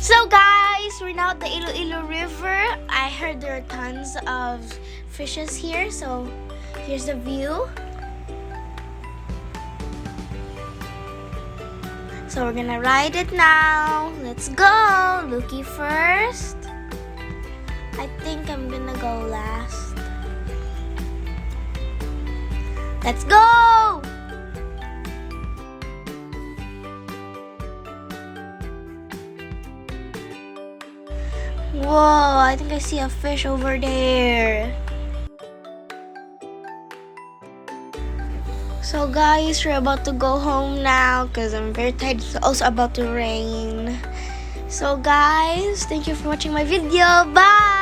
So guys, we're now at the Iloilo River. I heard there are tons of fishes here, so here's the view. So we're gonna ride it now. Let's go! Looky first. I think I'm gonna go last. Let's go! Whoa, I think I see a fish over there. So guys, we're about to go home now because I'm very tired. It's also about to rain. So guys, thank you for watching my video. Bye!